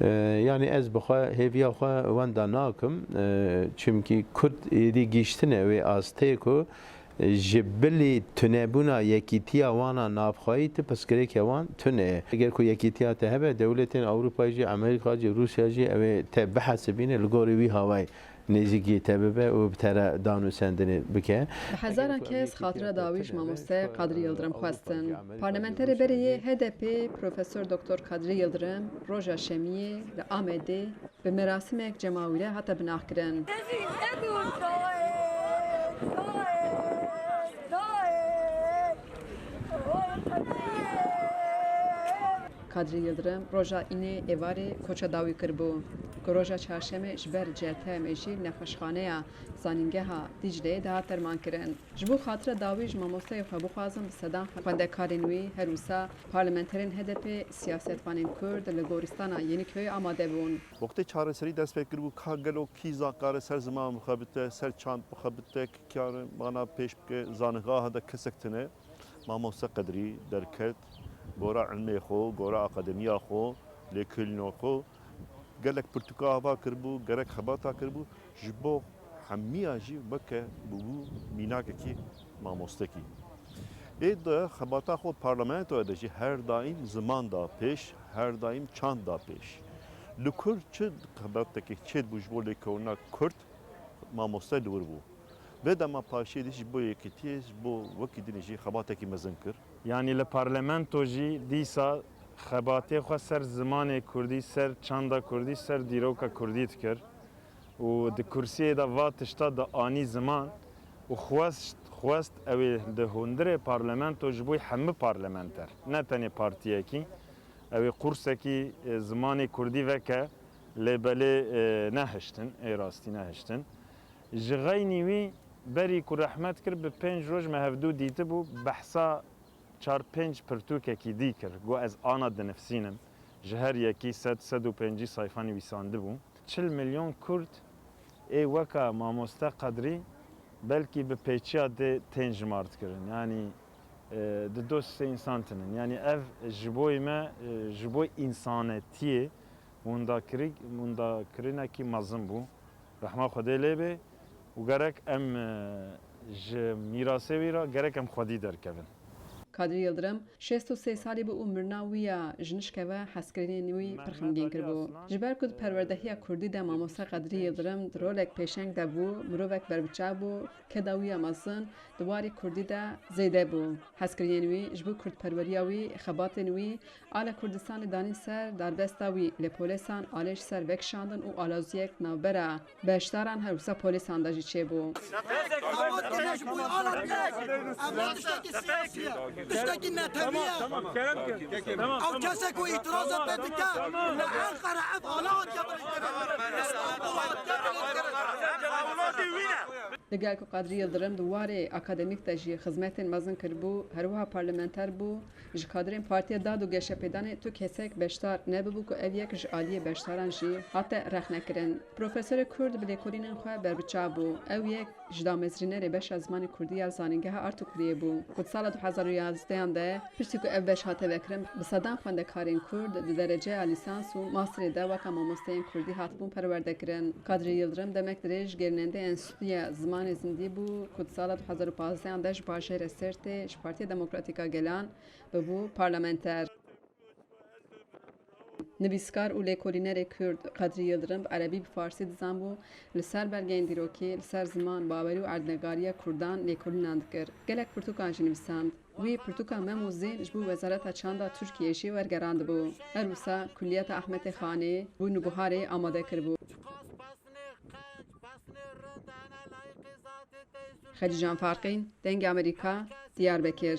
Yani ez bixwe hêviya xwe wenda nakim çimkî Kurd êdî gîştine wê astê ku ji bilî tunebûna yekîtiya wana navxwayî ti pirsgirêkê wan tune. Eger ku yekîtiya te hebe dewletên Ewropayê jî Amerîka jî Rûsya jî ew ê te bihesibîne li gorî wî havayê نزیکی تبه و بتره دانو سندنی بکه. هزاران کس خاطره داویش ماموسته قادری یلدرم خواستن. پارلمانتری بریه HDP پروفسور دکتر قادری یلدرم روژا شمیه ل آمده به مراسم یک جماویره حتی بناخ کرن. قادری یلدرم روژا اینه ایواری کوچه داوی کربو. روژا چهارشنبه جبر جهته میشی نخوشخانه زانینگه ها دیجله ده ترمان کرن. جبو خاطر داویج ماموسته خبو خازم صدام خوندکارین وی هروسا پارلمانترین HDP سیاستوانین کرد لگورستان یعنی که آماده بون. وقتی چهار سری دست فکر بو کاغلو کیزا کار سر زمان مخابطه سر چاند مخابطه کار مانا پیش که زانگاه هدا کسکتنه ماموسته قدری درکت گورا علمی خو گورا اکادمیا خو لکلنو خو گلک پرتقاله کربو گرک خباتا کربو جبو همیا جی بکه بو میناک کی ماموستکی اید خباتا خود پارلمانتو ادجی هر دایم زمان دا پیش هر دایم چند دا پیش لکر چه خباتا کی چه بوجبو لکونا کرد ماموسته دور بو و دما پاشی دیش بو یکیتیش بو وکی دینجی خباتا کی مزنکر یعنی لپارلمانتو جی دیسا خباتی خو سر زمان کردی سر چاندا کردی سر دیروکا کردی تکر و د کرسی دا واتشتا دا آنی زمان و خواست اوی ده هندره پارلمانتو جبوی همه پارلمانتر نه تنی پارتیه کی اوی قرصه کی زمان کردی وکه لبله نهشتن ای راستی نهشتن جغینی وی بری که رحمت کرد به 5 روز مهفدو دیده بو بحثا 4-5 پرتوکه کی دی کرد گو از آنا دنفسینم جهر یکی 105 صیفانی ویسانده بو 40 میلیون کرد ای وکا ماموسته قدری بلکی به پیچیا ده تنجمارد کردن یعنی ده دوست انسان تنن یعنی اف جبوی ما جبوی انسانتیه موندا کرینه کی مزم بو رحمه خدا لیبه و گرک ام میراسه ویرا گرک ام خودی درکبن قادری یلدرم 63 سالی به عمرنا ویا جنشکه و حسکرین نوی پرخمگین کربو. جبر کد پروردهی کردی ده ماموسته قادری یلدرم درولک پیشنگ ده بو مروک بربچه بو که داوی مازن دواری کردی ده زیده بو. حسکرین نوی جبو کرد پروریاوی خبات نوی آل کردستان دانی سر در بستاوی لپولیسان آلش سر وکشاندن و آلازیک نوبره بشتران هروسا پولیسان داجی چه بو. تشتكي انها تهميه تمام او كسك واعتراضات بتكا ان انقره افعالات لگل کو قادری یلدرم دواره اکادمیک تجی خدمت مزن کربو هروها پارلمانتر بو ج کادرین پارتی داد و گشه پیدان تو کسک بشتار نببو کو اویک ج عالی بشتاران جی حتی رخ نکرن پروفسور کرد بلیکورینن خو بربچا بو اویک جدامزرینه بش از زمان کردی از زانینگه ارتو کریه بو کد سال 2011 انده پشتی کو اوش هاته وکرم بصدان خونده کارین کرد در درجه لیسانس و ماستر ده وکا ماموستین کردی هاتبون پرورده کرن قادری یلدرم دمک درش گرننده انستیتوی زمان زندی بو کد سال 2015 انده باشه رسرت پارتی دموکراتیکا گلان ببو پارلمانتر نویسکار و لیکولینر کرد قادری یلدرم عربی به فارسی دزان بو لسر برگین دیروکی لسر زمان باوری و اردنگاری کردان لیکولیناند کرد گلک پرتوکان جنویساند وی پرتوکان مموزین جبو وزارت چاندا ترکیه شی ورگراند بو هروسا کلیت احمد خانه بو نبوهاره آماده کرد بو خدیجان فارقین دنگ امریکا دیاربکر